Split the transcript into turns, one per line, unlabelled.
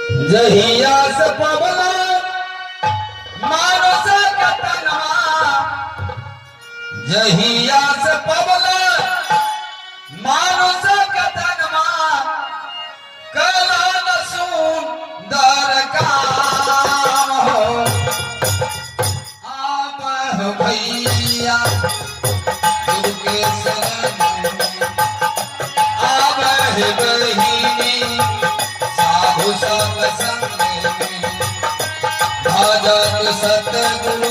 जहिया से पवला मानस कतनवा, जहिया से पवला मानस कतनवा, कलन सुंदर काम हो। आप हो भैया गुरु के शरण में, आप है बहिनी साधु सब संग में, भजत सतगुरु